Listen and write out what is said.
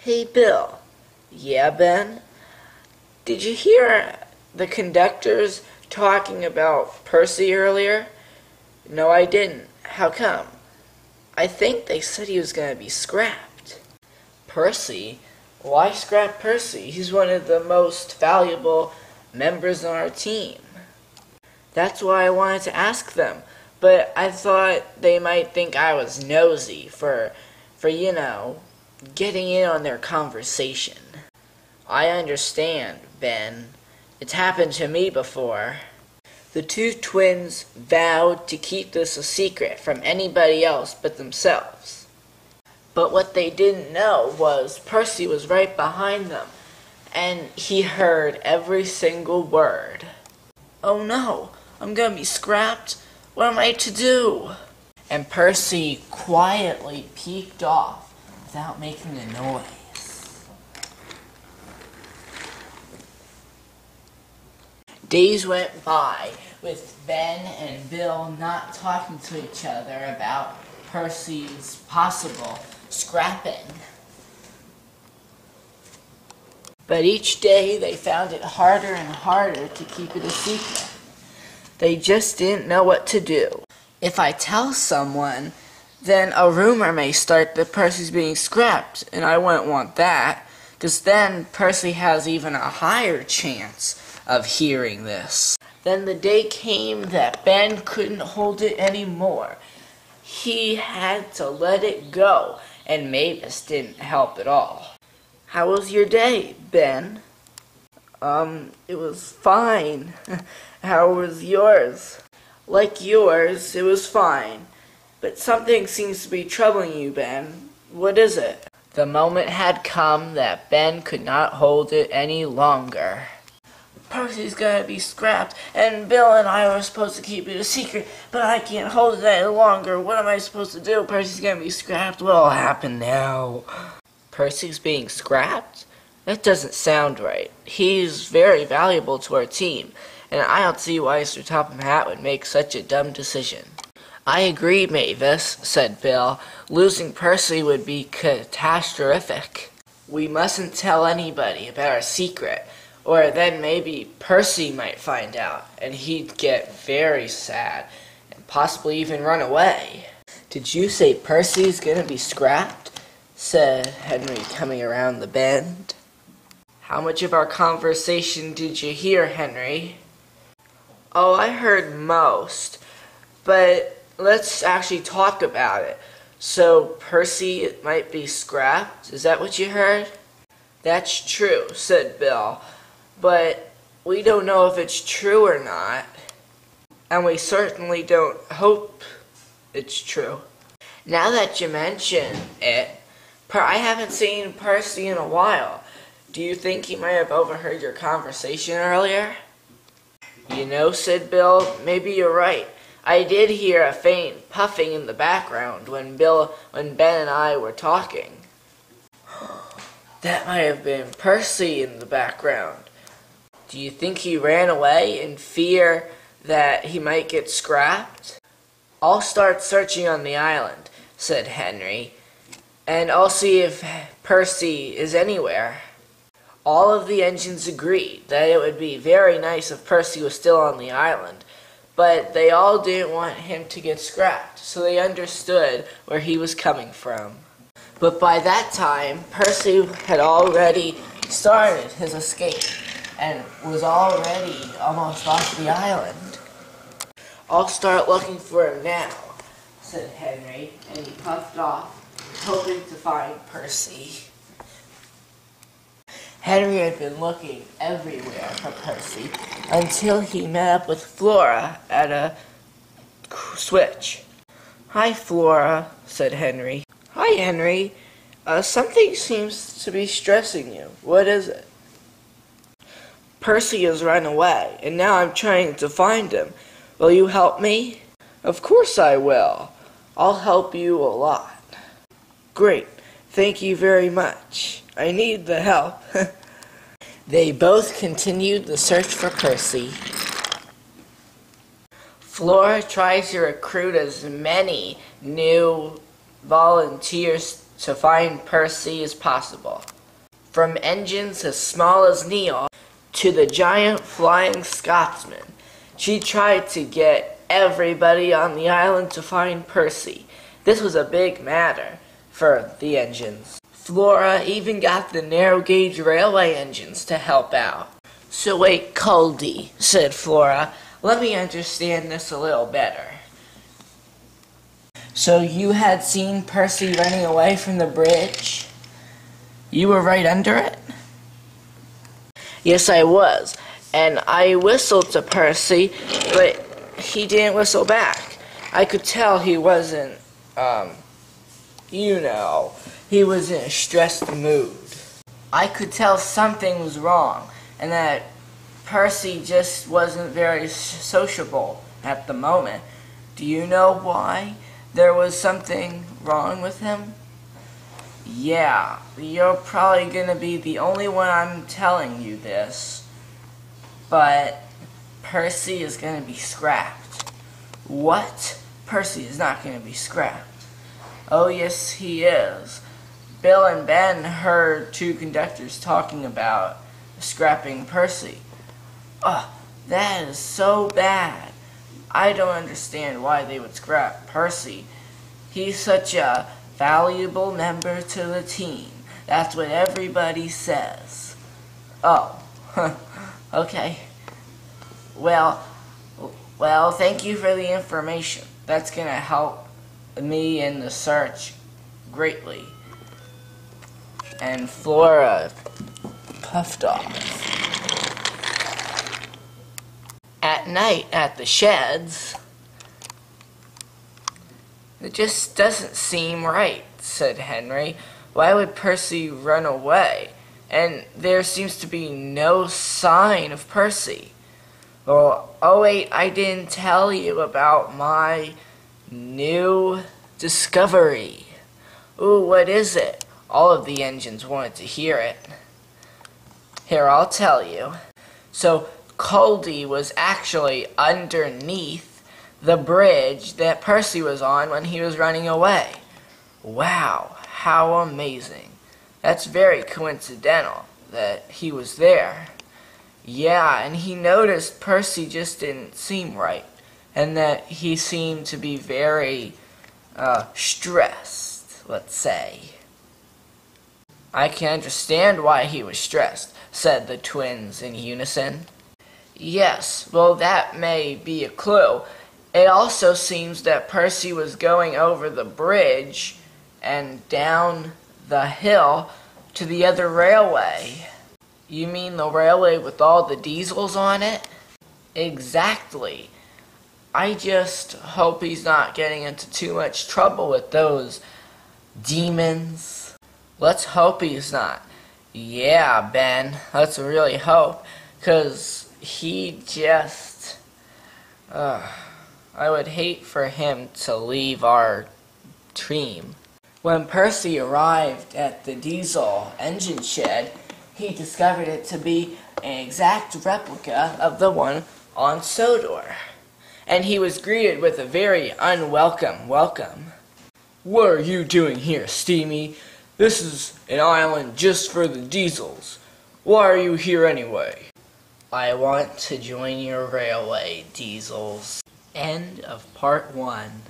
Hey, Bill. Yeah, Ben? Did you hear the conductors talking about Percy earlier? No, I didn't. How come? I think they said he was going to be scrapped. Percy? Why scrap Percy? He's one of the most valuable members on our team. That's why I wanted to ask them, but I thought they might think I was nosy for getting in on their conversation. I understand, Ben. It's happened to me before. The two twins vowed to keep this a secret from anybody else but themselves. But what they didn't know was Percy was right behind them, and he heard every single word. Oh no, I'm gonna be scrapped. What am I to do? And Percy quietly peeked off without making a noise. Days went by with Ben and Bill not talking to each other about Percy's possible scrapping. But each day they found it harder and harder to keep it a secret. They just didn't know what to do. If I tell someone, then a rumor may start that Percy's being scrapped, and I wouldn't want that, because then Percy has even a higher chance of hearing this. Then the day came that Ben couldn't hold it anymore. He had to let it go, and Mavis didn't help at all. How was your day, Ben? It was fine. How was yours? Like yours, it was fine. But something seems to be troubling you, Ben. What is it? The moment had come that Ben could not hold it any longer. Percy's gonna be scrapped, and Bill and I were supposed to keep it a secret, but I can't hold it any longer. What am I supposed to do? Percy's gonna be scrapped. What'll happen now? Percy's being scrapped? That doesn't sound right. He's very valuable to our team, and I don't see why Sir Topham Hatt would make such a dumb decision. I agree, Mavis, said Bill. Losing Percy would be catastrophic. We mustn't tell anybody about our secret, or then maybe Percy might find out, and he'd get very sad, and possibly even run away. Did you say Percy's gonna be scrapped? Said Henry, coming around the bend. How much of our conversation did you hear, Henry? Oh, I heard most, but let's actually talk about it. So, Percy might be scrapped? Is that what you heard? That's true, said Bill, but we don't know if it's true or not, and we certainly don't hope it's true. Now that you mention it, I haven't seen Percy in a while. Do you think he might have overheard your conversation earlier? You know, said Bill, maybe you're right. I did hear a faint puffing in the background when Ben and I were talking. That might have been Percy in the background. Do you think he ran away in fear that he might get scrapped? I'll start searching on the island, said Henry, and I'll see if Percy is anywhere. All of the engines agreed that it would be very nice if Percy was still on the island, but they all didn't want him to get scrapped, so they understood where he was coming from. But by that time, Percy had already started his escape and was already almost off the island. I'll start looking for him now, said Henry, and he puffed off, hoping to find Percy. Henry had been looking everywhere for Percy until he met up with Flora at a switch. Hi, Flora, said Henry. Hi, Henry. Something seems to be stressing you. What is it? Percy has run away, and now I'm trying to find him. Will you help me? Of course I will. I'll help you a lot. Great. Thank you very much. I need the help. They both continued the search for Percy. Flora tried to recruit as many new volunteers to find Percy as possible. From engines as small as Neil to the giant flying Scotsman, she tried to get everybody on the island to find Percy. This was a big matter for the engines. Flora even got the narrow-gauge railway engines to help out. "So wait, Coldy," said Flora. "Let me understand this a little better. So you had seen Percy running away from the bridge? You were right under it?" "Yes, I was. And I whistled to Percy, but he didn't whistle back. I could tell he wasn't, he was in a stressed mood. I could tell something was wrong, and that Percy just wasn't very sociable at the moment. Do you know why there was something wrong with him?" "Yeah, you're probably gonna be the only one I'm telling you this, but Percy is gonna be scrapped." "What? Percy is not gonna be scrapped." "Oh, yes, he is. Bill and Ben heard two conductors talking about scrapping Percy." "Oh, that is so bad. I don't understand why they would scrap Percy. He's such a valuable member to the team. That's what everybody says." "Oh, okay. Well, thank you for the information. That's gonna help me in the search greatly." And Flora puffed off. At night at the sheds, "It just doesn't seem right," said Henry. "Why would Percy run away? And there seems to be no sign of Percy." "Well, oh wait, I didn't tell you about my new discovery." "Ooh, what is it?" All of the engines wanted to hear it. "Here, I'll tell you. So, Coldy was actually underneath the bridge that Percy was on when he was running away." "Wow, how amazing. That's very coincidental that he was there." "Yeah, and he noticed Percy just didn't seem right, and that he seemed to be very stressed, let's say." "I can understand why he was stressed," said the twins in unison. "Yes, well, that may be a clue. It also seems that Percy was going over the bridge and down the hill to the other railway." "You mean the railway with all the diesels on it?" "Exactly. I just hope he's not getting into too much trouble with those demons." "Let's hope he's not." "Yeah, Ben, let's really hope, 'cause he just... I would hate for him to leave our team." When Percy arrived at the diesel engine shed, he discovered it to be an exact replica of the one on Sodor, and he was greeted with a very unwelcome welcome. "What are you doing here, Steamy? This is an island just for the diesels. Why are you here anyway?" "I want to join your railway, diesels." End of part 1.